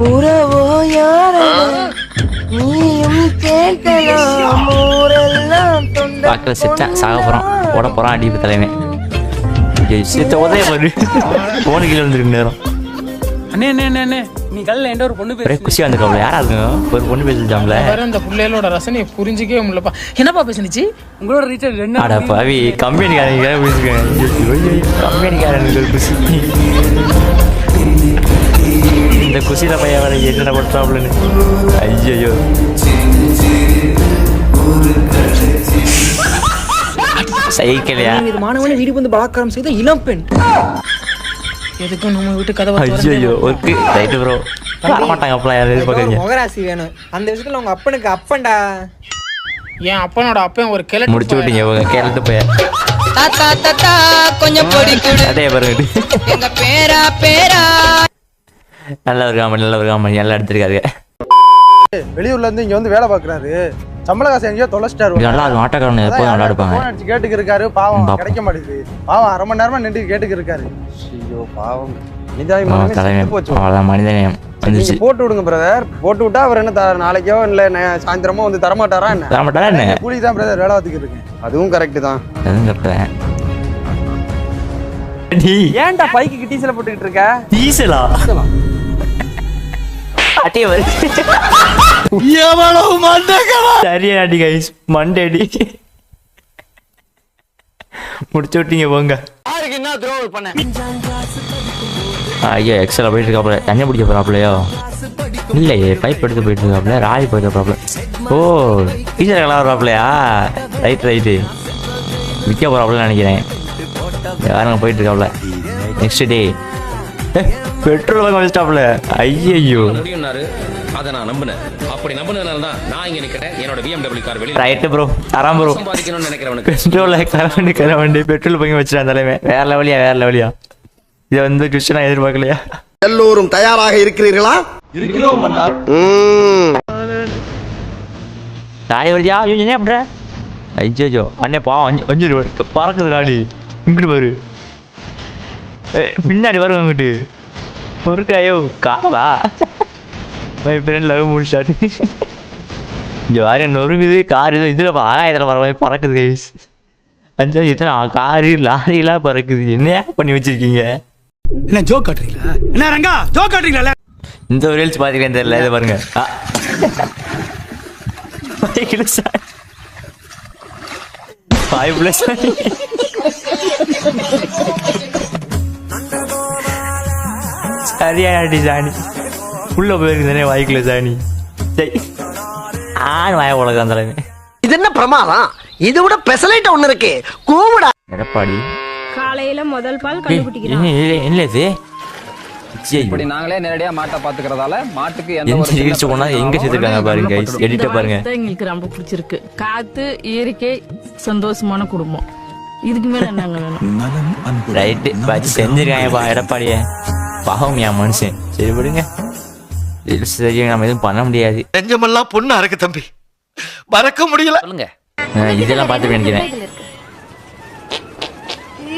உறவோ யாரோ நீயும் கேட்கலாம் ஊரெல்லாம் தொண்டை பார்க்கல செத்தேன் சாக போகிறான் ஓட போகிறான் அடிப்பு தலைவன் செத்த உதய பாரு போன கீழே வந்துருக்கு நேரம் அண்ணே அண்ணே அண்ணே அண்ணே நீ கல்ல என்கிட்ட ஒரு பொண்ணு ஒரே குஷியாக வந்துருக்காப்ல யாரா இருக்குங்க ஒரு பொண்ணு பேசிட்டாங்களே அந்த பிள்ளைகளோட ரசனையை புரிஞ்சிக்கவே முடியலப்பா என்னப்பா பேசுனுச்சு உங்களோட ரீசார்ஜ் என்ன அட பாவி கம்பெனிக்காரங்க பேசிருக்கேன் கம்பெனிக்காரனுக்கு ஒரு குஷி இந்த குஷியில் பையன் வர என்னென்ன பண்ணுறாப்லன்னு ஐயோ சைக்கிளையா மாணவனை வீடு வந்து பலாத்காரம் செய்த இளம்பெண் எதுக்கும் நம்ம வீட்டு கதவை ஐயோ ஒர்க்கு ரைட்டு ப்ரோ மாட்டாங்க அப்பலாம் யாரும் எதிர்பார்க்குறீங்க முகராசி வேணும் அந்த விஷயத்துல உங்க அப்பனுக்கு அப்பன்டா என் அப்பனோட அப்பன் ஒரு கிளட்டு முடிச்சு விட்டீங்க இவங்க கேரளத்து பையன் தாத்தா தாத்தா கொஞ்சம் பொடி குடு அதே பாருங்க எங்க பேரா பேரா நல்ல ஒரு காமெடி நல்லா எடுத்திருக்காரு வெளியூர்ல இருந்து இங்க வந்து வேலை பாக்குறாரு சம்பள காசு எங்கேயோ தொலைச்சிட்டாரு நல்லா இருக்கும் ஆட்டக்காரன் எப்போதும் நல்லா எடுப்பாங்க கேட்டுக்கு இருக்காரு பாவம் கிடைக்க மாட்டேங்குது பாவம் அரை மணி நேரமா நின்று கேட்டுக்கு இருக்காரு ஐயோ பாவம் மனிதநேயம் வந்துச்சு போட்டு விடுங்க பிரதர் போட்டு விட்டா அவர் என்ன நாளைக்கோ இல்ல சாயந்தரமோ வந்து தரமாட்டாரா என்ன தரமாட்டாரா என்ன கூலி தான் பிரதர் வேலை பார்த்துக்கு இருக்கேன் அதுவும் கரெக்ட் தான் அதுவும் கரெக்ட் ஏன்டா பைக்கு டீசல போட்டுக்கிட்டு இருக்க டீசலா அட்டே வரு சரியா அடி கைஸ் மண்டேடி முடிச்சு விட்டீங்க போங்க ஐயோ எக்ஸலா போயிட்டு இருக்காப்ல தண்ணி பிடிக்க போறாப்லையோ இல்லையே பைப் எடுத்து போயிட்டு இருக்காப்ல ராய் போயிட்டு போறாப்ல ஓ டீச்சர் எல்லாம் வராப்லையா ரைட்டு விற்க போறாப்ல நினைக்கிறேன் யாருங்க போயிட்டு இருக்காப்ல நெக்ஸ்ட் டே பெட்ரோல் வாங்க வச்சிட்டாப்ல ஐயோ அதை நான் நம்பினேன் அப்படி நம்பினதுனால தான் நான் இங்க நிக்கிறேன் என்னோட BMW கார் வெளியில ரைட்டு ப்ரோ தரான் ப்ரோ சம்பாதிக்கணும்னு நினைக்கிறவனுக்கு பெட்ரோல் பெட்ரோல் பங்கி வச்சிட்டான் தலைமை வேற லெவலியா இதை வந்து ட்விஸ்ட் நான் எதிர்பார்க்கலையா எல்லோரும் தயாராக இருக்கிறீர்களா ராய் வழியா ஐயோ என்ன பண்ற ஐயோ அண்ணே பாவம் அஞ்சு பறக்குது ராடி இங்கிட்டு பாரு பின்னாடி வருவாங்க இங்கிட்டு பொறுக்கு ஐயோ காவா மை ஃப்ரெண்ட் லவ் முடிச்சாட்டு இங்கே வேற நொறுங்குது கார் இது இதில் ஆகாயத்தில் வர மாதிரி பறக்குது கைஸ் அஞ்சா இத்தனை காரு லாரிலாம் பறக்குது என்ன பண்ணி வச்சிருக்கீங்க என்ன ஜோக் காட்டுறீங்களா என்ன ரங்கா ஜோக் காட்டுறீங்களா இந்த ஒரு ரீல்ஸ் பார்த்துக்கிறேன் தெரியல இதை பாருங்க சரியாடி சாணி உள்ள போயிருக்கு தானே வாய்க்குள்ள சாணி சரி வாய உலகம் அந்த இது என்ன பிரமாதம் இது விட பெசலைட் ஒண்ணு இருக்கு கூவுடா எடப்பாடி காலையில முதல் பால் கண்டுபிடிக்கிறோம் என்ன இது இப்படி நாங்களே நேரடியா மாட்டை பாத்துக்கிறதால மாட்டுக்கு எந்த ஒரு ரீல்ஸ் போனா எங்க சேர்த்துருக்காங்க பாருங்க கைஸ் எடிட்ட பாருங்க எங்களுக்கு ரொம்ப பிடிச்சிருக்கு காத்து இயற்கை சந்தோஷமான குடும்பம் இதுக்கு மேல என்னங்க வேணும் ரைட்டு பாச்சு செஞ்சிருக்காங்கப்பா எடப்பாடிய பாவம் என் மனுஷன் சரி விடுங்க சரி நம்ம எதுவும் பண்ண முடியாது நெஞ்சமெல்லாம் பொண்ணா இருக்கு தம்பி மறக்க முடியல சொல்லுங்க இதெல்லாம் பார்த்து நினைக்கிறேன்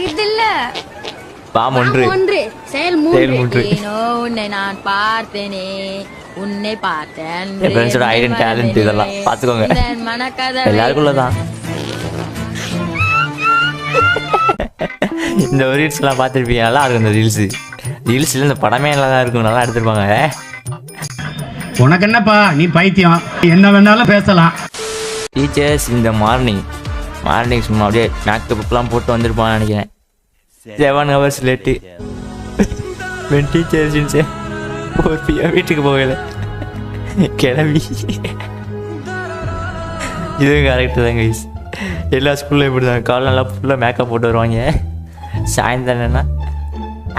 இதுல பாம் ஒன்று செயல் மூன்று உன்னை நான் பார்த்தேனே உன்னை பார்த்தேன் என் ஃப்ரெண்ட்ஸோட ஐடன் டேலண்ட் இதெல்லாம் பார்த்துக்கோங்க எல்லாருக்குள்ளதான் இந்த ஒரு ரீல்ஸ் எல்லாம் பார்த்துருப்பீங்க நல்லா இருக்கும் இந்த ரீல்ஸ்ல இந்த படமே நல்லா தான் இருக்கும் நல்லா எடுத்துருப்பாங்க உனக்கு என்னப்பா நீ பைத்தியம் என்ன வேணாலும் பேசலாம் டீச்சர்ஸ் இந்த மார்னிங் சும்மா அப்படியே மேக்கப்லாம் போட்டு வந்திருப்பான்னு நினைக்கிறேன் 7 hours லேட்டு டீச்சர்ஸ் வீட்டுக்கு போகல கிளம்பி இதுவும் கரெக்டு தான் கைஸ் எல்லா ஸ்கூல்லையும் இப்படி தான் காலைல நல்லா ஃபுல்லாக மேக்கப் போட்டு வருவாங்க சாயந்தரம் என்னன்னா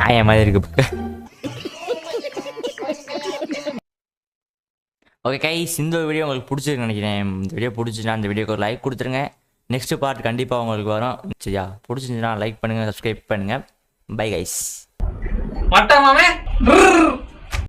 ஆய மாதிரி இருக்கு ஓகே கைஸ் இந்த வீடியோ உங்களுக்கு பிடிச்சிருக்கு நினைக்கிறேன் இந்த வீடியோ பிடிச்சிச்சுன்னா அந்த வீடியோக்கு ஒரு லைக் கொடுத்துருங்க நெக்ஸ்ட் பார்ட் கண்டிப்பாக உங்களுக்கு வரும் சரியா பிடிச்சிருந்துச்சுன்னா லைக் பண்ணுங்கள் சப்ஸ்கிரைப் பண்ணுங்கள் பை கைஸ் மட்டமாமே